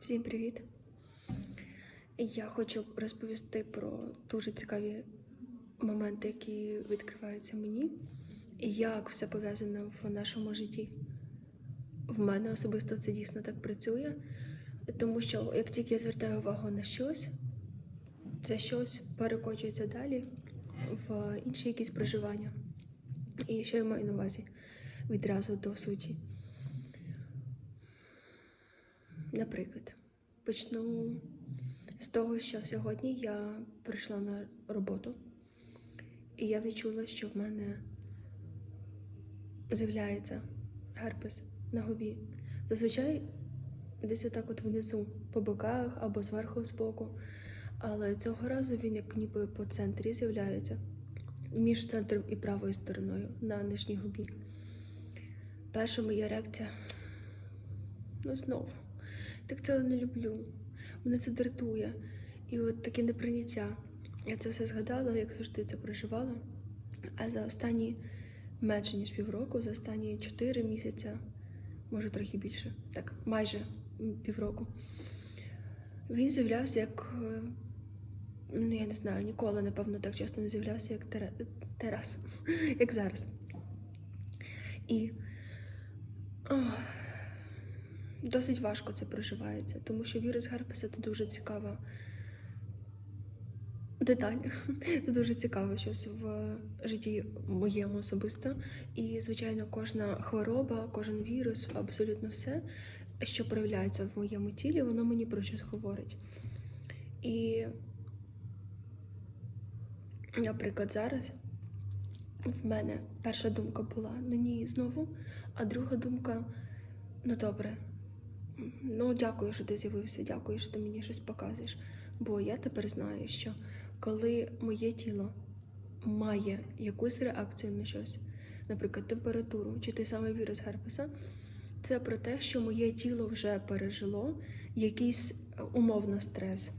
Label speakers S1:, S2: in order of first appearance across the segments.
S1: Всім привіт! Я хочу розповісти про дуже цікаві моменти, які відкриваються мені, і як все пов'язане в нашому житті. В мене особисто це дійсно так працює, тому що як тільки я звертаю увагу на щось, це щось перекочується далі в інші якісь проживання. І що я маю на увазі відразу до суті. Наприклад, почну з того, що сьогодні я прийшла на роботу, і я відчула, що в мене з'являється герпес на губі. Зазвичай десь отак от внизу, по боках або зверху, збоку. Але цього разу він як ніби по центрі з'являється, між центром і правою стороною на нижній губі. Перша моя реакція – знову. Так цього не люблю. Мене це дратує. І от таке неприйняття. Я це все згадала, як завжди це проживала. А за останні менше ніж півроку, за останні 4 місяці, може трохи більше, так, майже півроку, він з'являвся як, я не знаю, ніколи, напевно, так часто не з'являвся, як Тарас, як зараз. І досить важко це проживається, тому що вірус герпеса – це дуже цікава деталь. Це дуже цікаво щось в житті моєму особисто. І, звичайно, кожна хвороба, кожен вірус, абсолютно все, що проявляється в моєму тілі, воно мені про щось говорить. І, наприклад, зараз в мене перша думка була ні, знову, а друга думка добре. Дякую, що ти з'явився, дякую, що ти мені щось показуєш. Бо я тепер знаю, що коли моє тіло має якусь реакцію на щось, наприклад, температуру чи той самий вірус герпеса, це про те, що моє тіло вже пережило якийсь умовно стрес,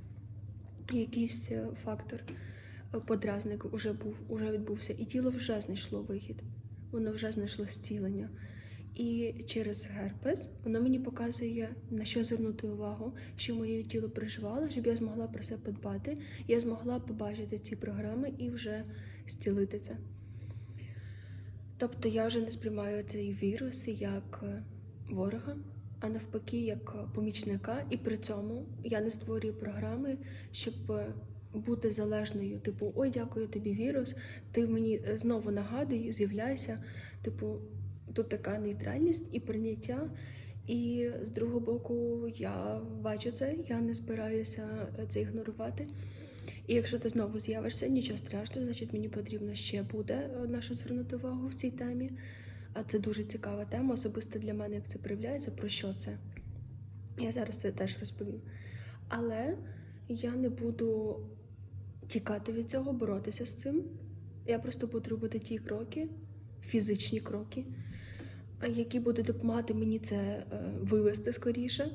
S1: якийсь фактор, подразник уже відбувся, і тіло вже знайшло вихід, воно вже знайшло зцілення. І через герпес воно мені показує, на що звернути увагу, що моє тіло переживало, щоб я змогла про це подбати, я змогла побачити ці програми і вже зцілити це. Тобто я вже не сприймаю цей вірус як ворога, а навпаки, як помічника, і при цьому я не створюю програми, щоб бути залежною. Типу, ой, дякую тобі, вірус, ти мені знову нагадуй, з'являйся, тут така нейтральність і прийняття, і з другого боку я бачу це, я не збираюся це ігнорувати. І якщо ти знову з'явишся, нічого страшного, значить мені потрібно ще буде на що звернути увагу в цій темі. А це дуже цікава тема, особисто для мене, як це проявляється, про що це. Я зараз це теж розповім. Але я не буду тікати від цього, боротися з цим. Я просто буду робити ті кроки, фізичні кроки, які будуть допомагати мені це вивести скоріше,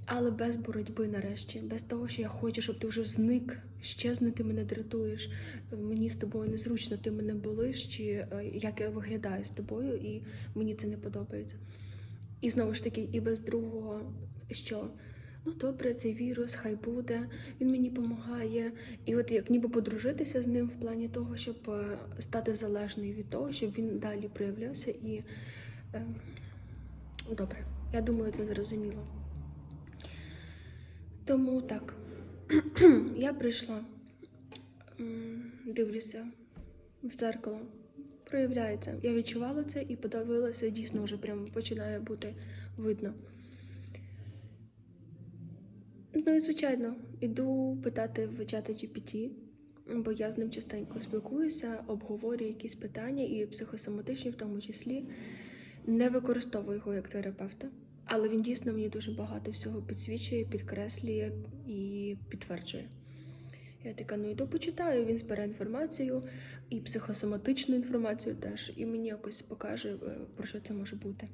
S1: але без боротьби нарешті, без того, що я хочу, щоб ти вже зник, щезни, ти мене дратуєш, мені з тобою незручно, ти мене болиш, чи як я виглядаю з тобою, і мені це не подобається. І знову ж таки, і без другого, що добре, цей вірус, хай буде, він мені допомагає. І от як ніби подружитися з ним в плані того, щоб стати залежною від того, щоб він далі проявлявся. І добре, я думаю, це зрозуміло. Тому так, я прийшла, дивлюся в дзеркало, проявляється. Я відчувала це і подивилася, дійсно вже прямо починає бути видно. І, звичайно, іду питати в чата GPT, бо я з ним частенько спілкуюся, обговорюю якісь питання, і психосоматичні в тому числі. Не використовую його як терапевта, але він дійсно мені дуже багато всього підсвічує, підкреслює і підтверджує. Я така, йду почитаю, він збере інформацію, і психосоматичну інформацію теж, і мені якось покаже, про що це може бути.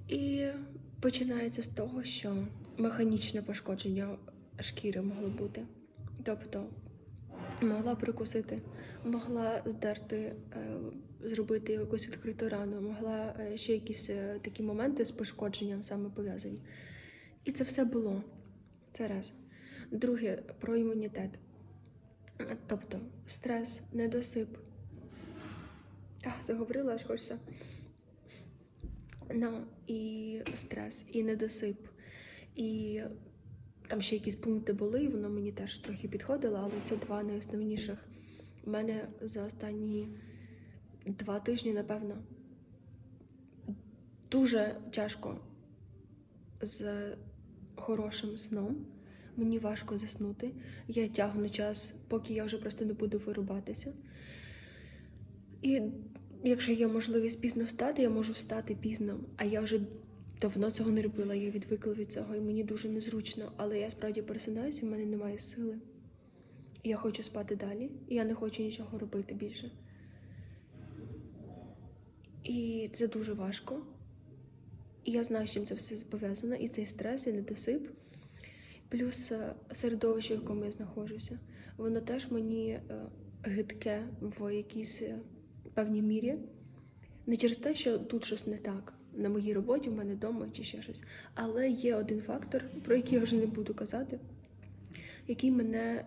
S1: І починається з того, що механічне пошкодження шкіри могло бути. Тобто могла прикусити, могла здерти, зробити якусь відкриту рану, могла ще якісь такі моменти з пошкодженням саме пов'язані. І це все було. Це раз. Друге, про імунітет. Тобто стрес, недосип. Заговорила, аж хочеться. І стрес, і недосип. І там ще якісь пункти були, і воно мені теж трохи підходило, але це два найосновніших. У мене за останні 2 тижні, напевно, дуже тяжко з хорошим сном. Мені важко заснути. Я тягну час, поки я вже просто не буду вирубатися. І якщо є можливість пізно встати, я можу встати пізно. А я вже давно цього не робила, я відвикла від цього, і мені дуже незручно. Але я справді просинаюся, і в мене немає сили. І я хочу спати далі, і я не хочу нічого робити більше. І це дуже важко. І я знаю, з чим це все пов'язано, і цей стрес, і недосип. Плюс середовище, в якому я знаходжуся, воно теж мені гидке в якійсь певній мірі. Не через те, що тут щось не так, на моїй роботі, в мене вдома чи ще щось. Але є один фактор, про який я вже не буду казати, який мене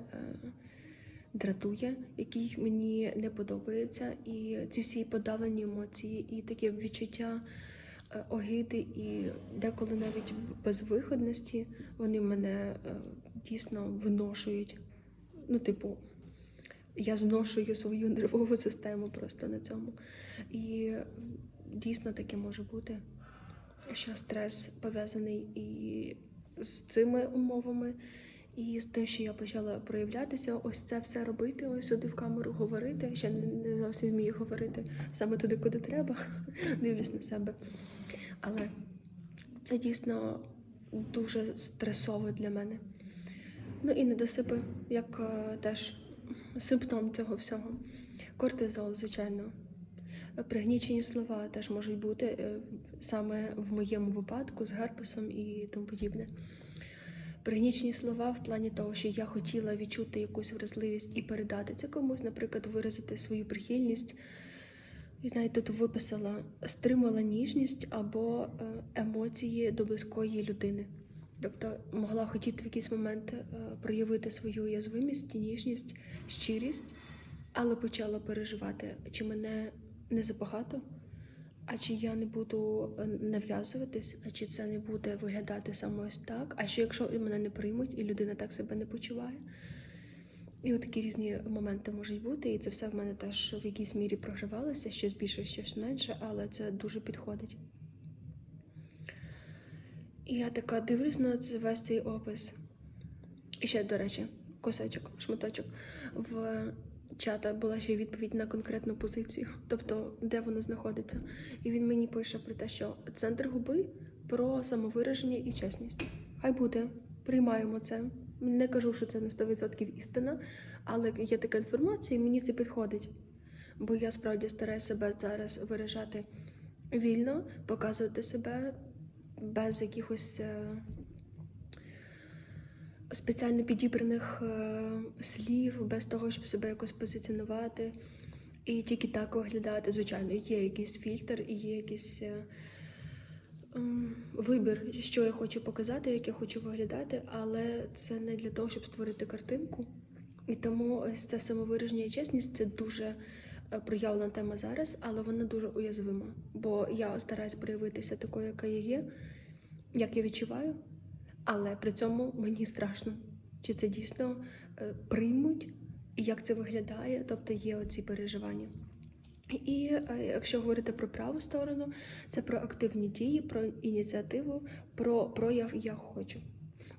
S1: дратує, який мені не подобається. І ці всі подавлені емоції, і таке відчуття огиди, і деколи навіть безвиходності, вони мене дійсно виношують. Я зношую свою нервову систему просто на цьому. І дійсно таке може бути, що стрес пов'язаний і з цими умовами, і з тим, що я почала проявлятися, ось це все робити, ось сюди в камеру говорити. Ще не зовсім вмію говорити саме туди, куди треба, дивлюсь на себе. Але це дійсно дуже стресово для мене. І недосипи, як теж симптом цього всього. Кортизол, звичайно. Пригнічені слова теж можуть бути саме в моєму випадку з герпесом і тому подібне. Пригнічені слова в плані того, що я хотіла відчути якусь вразливість і передати це комусь, наприклад, виразити свою прихильність. І навіть тут виписала стримала ніжність або емоції до близької людини. Тобто могла хотіти в якийсь момент проявити свою уязвимість, ніжність, щирість, але почала переживати, чи мене не забагато, а чи я не буду нав'язуватись, а чи це не буде виглядати саме ось так, а що якщо мене не приймуть і людина так себе не почуває. І от такі різні моменти можуть бути, і це все в мене теж в якійсь мірі програвалося, щось більше, щось менше, але це дуже підходить. І я така дивлюсь на весь цей опис. І ще, до речі, кусочок, шматочок. В чата була ще відповідь на конкретну позицію, тобто де вона знаходиться. І він мені пише про те, що центр губи про самовираження і чесність. Хай буде, приймаємо це. Не кажу, що це на 100% істина, але є така інформація, і мені це підходить. Бо я справді стараюся себе зараз виражати вільно, показувати себе без якихось спеціально підібраних слів, без того, щоб себе якось позиціонувати і тільки так виглядати. Звичайно, є якийсь фільтр і є якийсь вибір, що я хочу показати, як я хочу виглядати, але це не для того, щоб створити картинку. І тому ось це самовираження і чесність – це дуже проявлена тема зараз, але вона дуже уязвима. Бо я стараюсь проявитися такою, яка я є, як я відчуваю, але при цьому мені страшно. Чи це дійсно приймуть, і як це виглядає, тобто є оці переживання. І якщо говорити про праву сторону, це про активні дії, про ініціативу, про прояв «я хочу».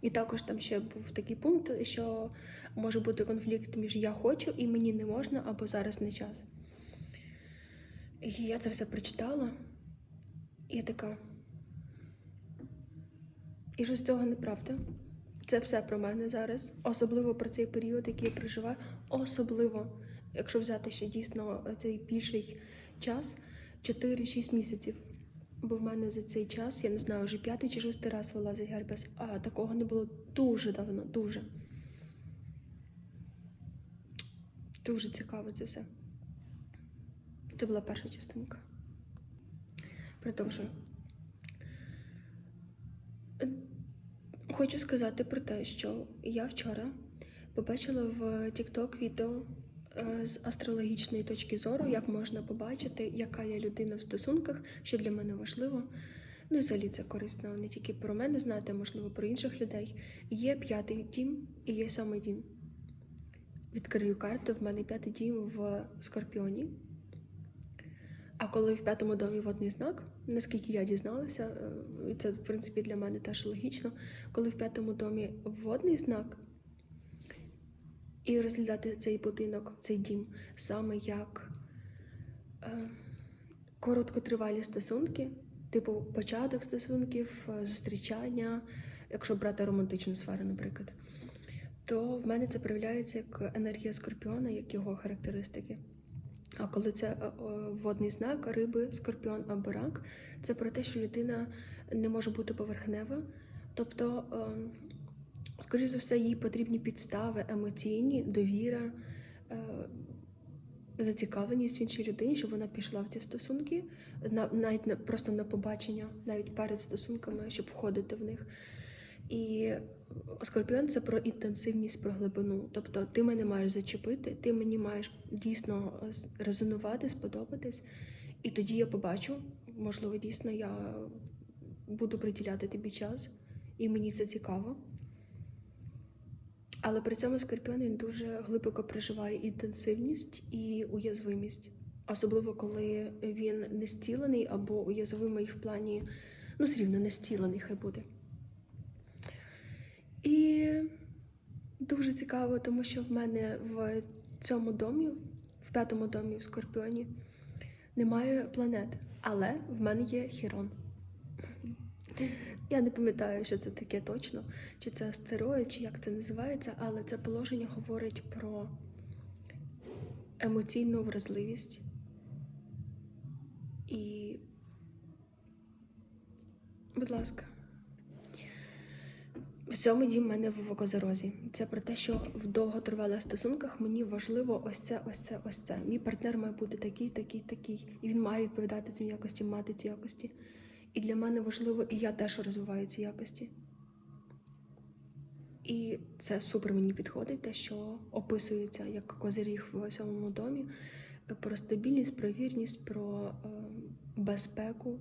S1: І також там ще був такий пункт, що може бути конфлікт між «я хочу» і «мені не можна» або «зараз не час». І я це все прочитала, і я така... І що з цього неправда? Це все про мене зараз, особливо про цей період, який я переживаю, особливо, якщо взяти ще дійсно цей більший час, 4-6 місяців. Бо в мене за цей час, я не знаю, вже 5-й чи 6-й раз вилазить герпес, а такого не було дуже давно, дуже. Дуже цікаво це все. Це була перша частинка. Продовжую. Хочу сказати про те, що я вчора побачила в TikTok відео з астрологічної точки зору, як можна побачити, яка я людина в стосунках, що для мене важливо. Ну і взагалі це корисно не тільки про мене знати, а можливо про інших людей. Є 5-й дім і є 7-й дім. Відкрию карту, в мене 5-й дім в Скорпіоні. А коли в 5-му домі водний знак, наскільки я дізналася, це, в принципі, для мене теж логічно, коли в 5-му домі водний знак, і розглядати цей будинок, цей дім, саме як короткотривалі стосунки, типу початок стосунків, зустрічання, якщо брати романтичну сферу, наприклад, то в мене це проявляється як енергія Скорпіона, як його характеристики. А коли це водний знак, риби, скорпіон або рак, це про те, що людина не може бути поверхнева. Тобто, скоріше за все, їй потрібні підстави емоційні, довіра, зацікавленість в іншій людині, щоб вона пішла в ці стосунки, навіть просто на побачення, навіть перед стосунками, щоб входити в них. І Скорпіон – це про інтенсивність, про глибину. Тобто ти мене маєш зачепити, ти мені маєш дійсно резонувати, сподобатись. І тоді я побачу, можливо, дійсно я буду приділяти тобі час, і мені це цікаво. Але при цьому Скорпіон, він дуже глибоко проживає інтенсивність і уязвимість. Особливо, коли він не зцілений або уязвимий в плані, все рівно не зцілений, хай буде. І дуже цікаво, тому що в мене в цьому домі, в 5-му домі в Скорпіоні, немає планет, але в мене є Хірон. Я не пам'ятаю, що це таке точно, чи це астероїд, чи як це називається, але це положення говорить про емоційну вразливість. І, будь ласка, в 7-й дім в мене в Козерозі. Це про те, що в довготривалих стосунках мені важливо ось це. Мій партнер має бути такий. І він має відповідати цим якості, мати ці якості. І для мене важливо, і я теж розвиваю ці якості. І це супер мені підходить, те, що описується як козиріг в 7-му домі, про стабільність, про вірність, про безпеку,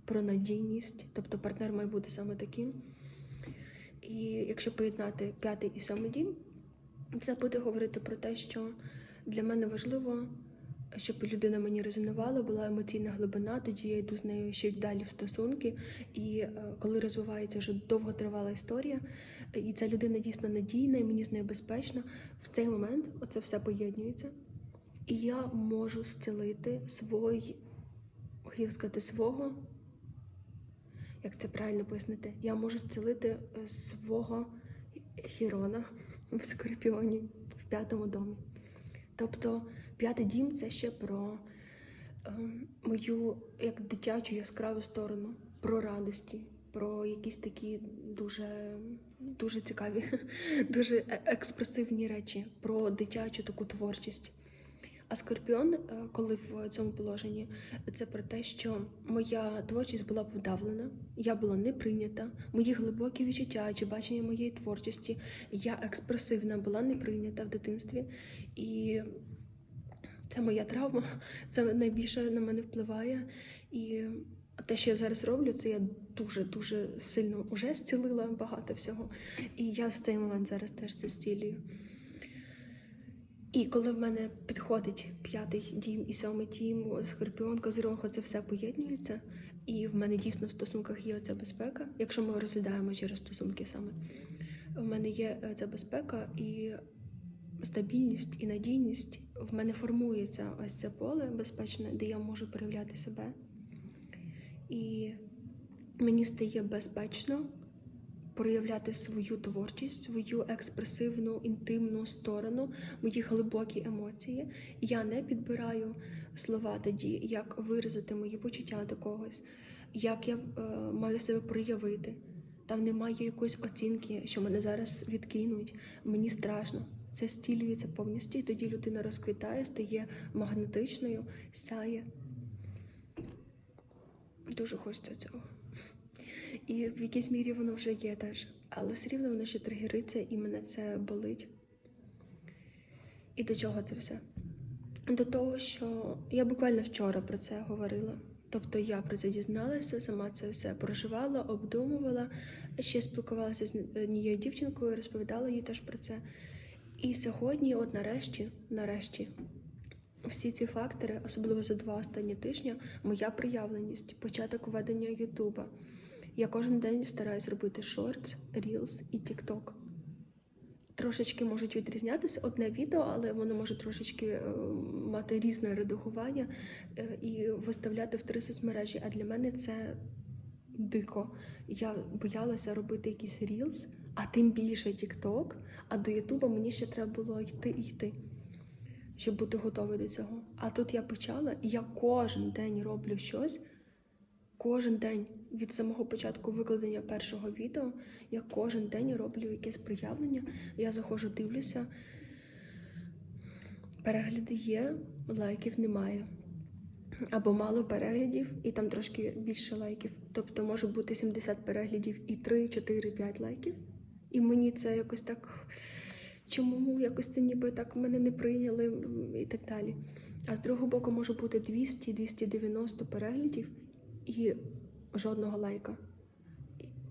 S1: про надійність. Тобто партнер має бути саме таким. І якщо поєднати 5-й і 7-й дім, це буде говорити про те, що для мене важливо, щоб людина мені резонувала, була емоційна глибина, тоді я йду з нею ще далі в стосунки. І коли розвивається вже довготривала історія, і ця людина дійсно надійна, і мені з нею безпечно, в цей момент оце все поєднується. І я можу зцілити свого, як це правильно пояснити, я можу зцілити свого Хірона в Скорпіоні, в 5-му домі. Тобто 5-й дім – це ще про мою як дитячу яскраву сторону, про радості, про якісь такі дуже цікаві, дуже експресивні речі, про дитячу таку творчість. А Скорпіон, коли в цьому положенні, це про те, що моя творчість була подавлена, я була не прийнята, мої глибокі відчуття чи бачення моєї творчості, я експресивна, була не прийнята в дитинстві. І це моя травма, це найбільше на мене впливає. І те, що я зараз роблю, це я дуже сильно вже зцілила багато всього. І я в цей момент зараз теж це зцілюю. І коли в мене підходить 5-й дім і 7-й дім, Скорпіон, Козирог, це все поєднується, і в мене дійсно в стосунках є оця безпека, якщо ми розглядаємо через стосунки саме. В мене є ця безпека і стабільність, і надійність. В мене формується ось це поле безпечне, де я можу проявляти себе. І мені стає безпечно проявляти свою творчість, свою експресивну, інтимну сторону, мої глибокі емоції. Я не підбираю слова тоді, як виразити мої почуття до когось, як я маю себе проявити. Там немає якоїсь оцінки, що мене зараз відкинуть, мені страшно. Це зцілюється повністю, і тоді людина розквітає, стає магнетичною, сяє. Дуже хочеться цього. І в якійсь мірі воно вже є теж. Але все рівно воно ще тригериться, і мене це болить. І до чого це все? До того, що я буквально вчора про це говорила. Тобто я про це дізналася, сама це все проживала, обдумувала, ще спілкувалася з однією дівчинкою, розповідала їй теж про це. І сьогодні, от нарешті, всі ці фактори, особливо за 2 останні тижні, моя проявленість, початок ведення Ютуба. Я кожен день стараюсь робити шортс, рілс і тікток. Трошечки можуть відрізнятися одне відео, але воно може трошечки мати різне редагування і виставляти в 3 соцмережі. А для мене це дико. Я боялася робити якийсь рілс, а тим більше тікток, а до Ютуба мені ще треба було йти, щоб бути готовою до цього. А тут я почала, і я кожен день роблю щось. Кожен день від самого початку викладення першого відео я кожен день роблю якесь проявлення. Я заходжу, дивлюся. Перегляди є, лайків немає. Або мало переглядів, і там трошки більше лайків. Тобто може бути 70 переглядів і 3, 4, 5 лайків. І мені це якось так, чому якось це ніби так мене не прийняли і так далі. А з другого боку може бути 200-290 переглядів і жодного лайка.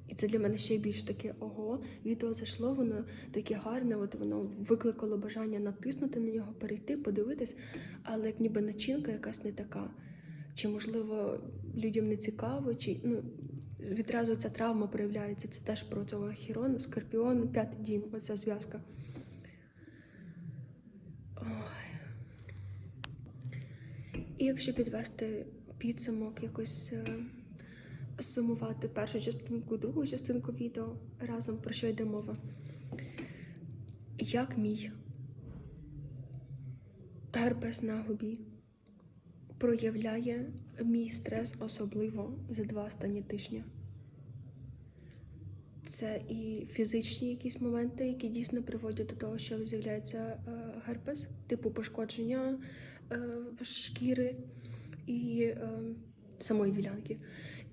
S1: І це для мене ще більш таке, ого, відео зайшло, воно таке гарне, от воно викликало бажання натиснути на нього, перейти, подивитись, але як ніби начинка якась не така. Чи, можливо, людям не цікаво, чи відразу ця травма проявляється. Це теж про цього Хірона, Скорпіон, 5-й дім, оця зв'язка. Ой. І якщо підвести підсумок, якось сумувати першу частинку, другу частинку відео разом, про що йде мова. Як мій герпес на губі проявляє мій стрес особливо за 2 останні тижні. Це і фізичні якісь моменти, які дійсно приводять до того, що з'являється герпес, типу пошкодження шкіри і самої ділянки.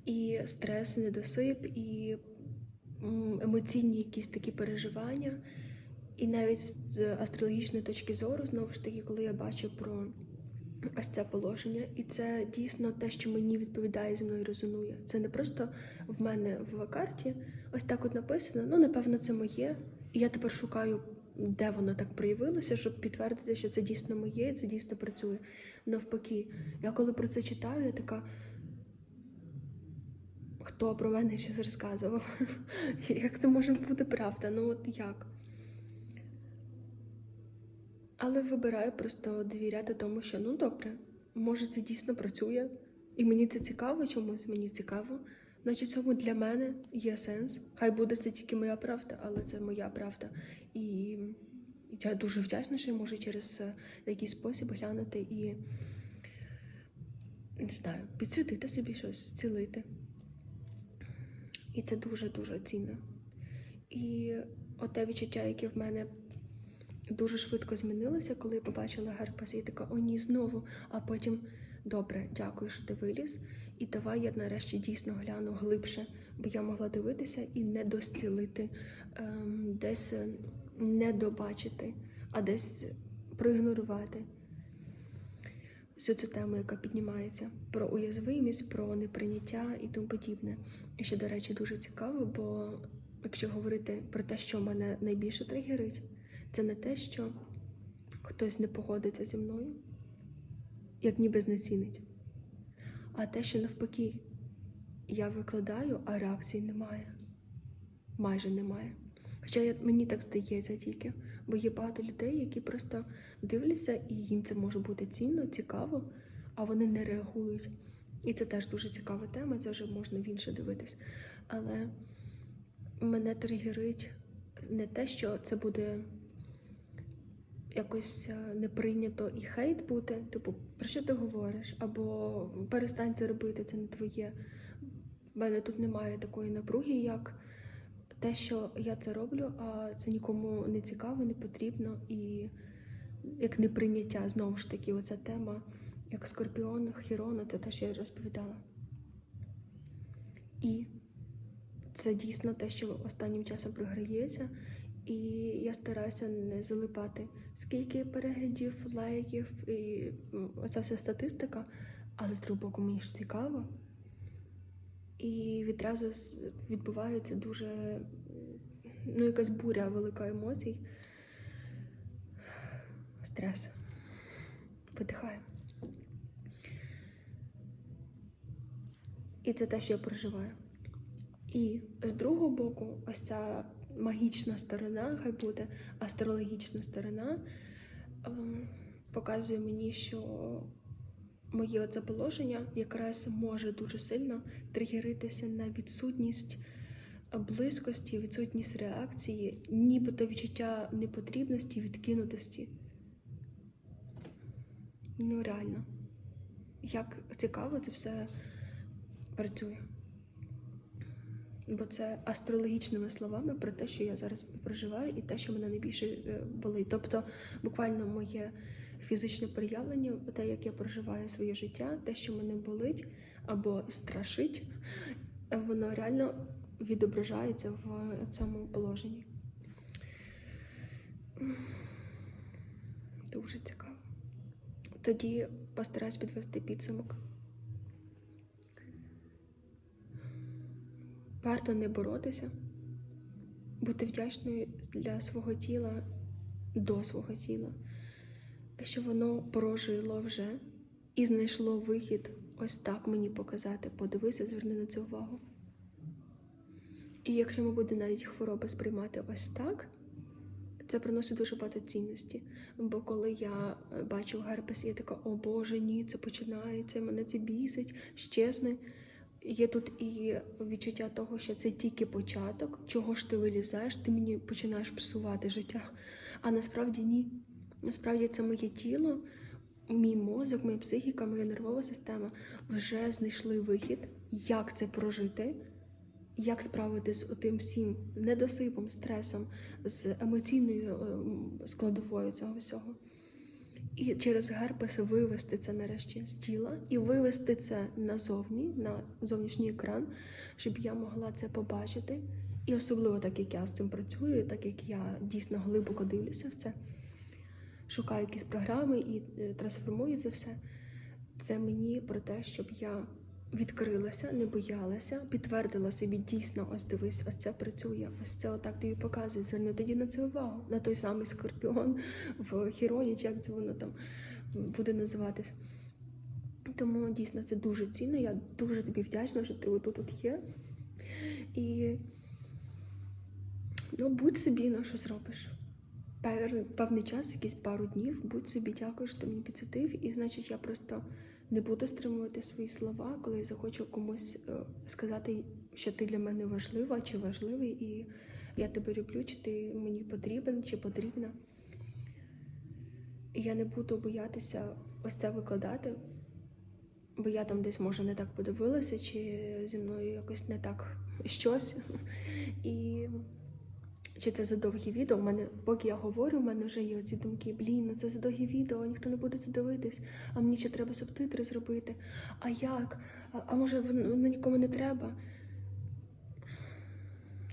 S1: І стрес, недосип, і емоційні якісь такі переживання. І навіть з астрологічної точки зору, знову ж таки, коли я бачу про ось це положення, і це дійсно те, що мені відповідає, зі мною резонує. Це не просто в мене в карті ось так от написано, напевно, це моє, і я тепер шукаю, де воно так проявилося, щоб підтвердити, що це дійсно моє, це дійсно працює. Навпаки, я коли про це читаю, я така, хто про мене щось розказував? Як це може бути правда? От як? Але вибираю просто довіряти тому, що, добре, може це дійсно працює, і мені це цікаво чомусь, мені цікаво. Значить, цьому для мене є сенс. Хай буде це тільки моя правда, але це моя правда. І я дуже вдячна, що я можу через такий спосіб глянути і, не знаю, підсвітити собі щось, зцілити. І це дуже-дуже цінно. І оте відчуття, яке в мене дуже швидко змінилося, коли я побачила герпес, і така, о ні, знову. А потім, добре, дякую, що ти виліз, і давай я нарешті дійсно гляну глибше, бо я могла дивитися і не дозцілити, десь не добачити, а десь проігнорувати всю цю тему, яка піднімається, про уязвимість, про неприйняття і тому подібне. І що, до речі, дуже цікаво, бо якщо говорити про те, що мене найбільше тригерить, це не те, що хтось не погодиться зі мною, як ніби знецінить, а те, що навпаки, я викладаю, а реакції немає. Майже немає. Хоча мені так здається тільки, бо є багато людей, які просто дивляться, і їм це може бути цінно, цікаво, а вони не реагують. І це теж дуже цікава тема, це вже можна в інше дивитись. Але мене тригерить не те, що це буде якось не прийнято і хейт бути, типу, про що ти говориш? Або перестань це робити, це не твоє. В мене тут немає такої напруги, як те, що я це роблю, а це нікому не цікаво, не потрібно, і як неприйняття, знову ж таки, оця тема, як Скорпіон, Хірона, це те, що я розповідала. І це дійсно те, що останнім часом програється. І я стараюся не залипати. Скільки переглядів, лайків і оця вся статистика, але з другого боку мені ж цікаво. І відразу відбувається дуже, якась буря велика емоцій. Стрес. Видихаємо. І це те, що я проживаю. І з другого боку, ось ця магічна сторона, хай буде астрологічна сторона, показує мені, що моє оце положення якраз може дуже сильно тригеритися на відсутність близькості, відсутність реакції, нібито відчуття непотрібності, відкинутості. Реально. Як цікаво це все працює. Бо це астрологічними словами про те, що я зараз проживаю, і те, що мене найбільше болить. Тобто, буквально моє фізичне проявлення, те, як я проживаю своє життя, те, що мене болить або страшить, воно реально відображається в цьому положенні. Дуже цікаво. Тоді постараюсь підвести підсумок. Варто не боротися, бути вдячною для свого тіла, до свого тіла, що воно прожило вже і знайшло вихід ось так мені показати. Подивися, зверни на це увагу. І якщо ми будемо навіть хвороби сприймати ось так, це приносить дуже багато цінності. Бо коли я бачу герпес, я така: о Боже, ні, це починається, мене це бісить, щезне. Є тут і відчуття того, що це тільки початок, чого ж ти вилізаєш, ти мені починаєш псувати життя. А насправді ні. Насправді це моє тіло, мій мозок, моя психіка, моя нервова система вже знайшли вихід, як це прожити, як справитися з тим всім недосипом, стресом, з емоційною складовою цього всього. І через герпес вивести це нарешті з тіла і вивести це назовні, на зовнішній екран, щоб я могла це побачити. І особливо так, як я з цим працюю, так як я дійсно глибоко дивлюся в це, шукаю якісь програми і трансформую це все. Це мені про те, щоб я відкрилася, не боялася, підтвердила собі дійсно: ось дивись, ось це працює, ось це отак тобі показує, зверни тоді на це увагу, на той самий скорпіон в Хіроні, чи як це воно там буде називатись. Тому дійсно це дуже цінно, я дуже тобі вдячна, що ти отут є. І будь собі, що зробиш. Певний час, якісь пару днів, будь собі, дякую, що ти мені підсвітив, і значить я просто не буду стримувати свої слова, коли я захочу комусь сказати, що ти для мене важлива чи важливий, і я тебе люблю, чи ти мені потрібен, чи потрібна. І я не буду боятися ось це викладати, бо я там десь, може, не так подивилася, чи зі мною якось не так щось. І чи це за довгі відео? У мене, поки я говорю, у мене вже є оці думки: це за довгі відео, ніхто не буде це дивитись, а мені ще треба субтитри зробити. А як? А може воно нікому не треба?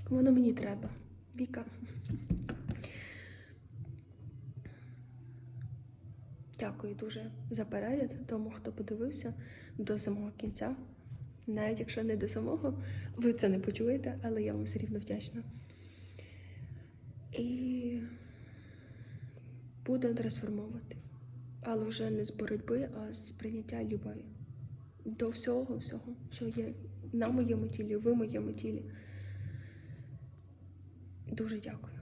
S1: Воно мені треба. Віка. Дякую дуже за перегляд тому, хто подивився до самого кінця. Навіть якщо не до самого, ви це не почуєте, але я вам все рівно вдячна. І буду трансформовувати. Але вже не з боротьби, а з прийняття любові. До всього, що є на моєму тілі, в моєму тілі. Дуже дякую.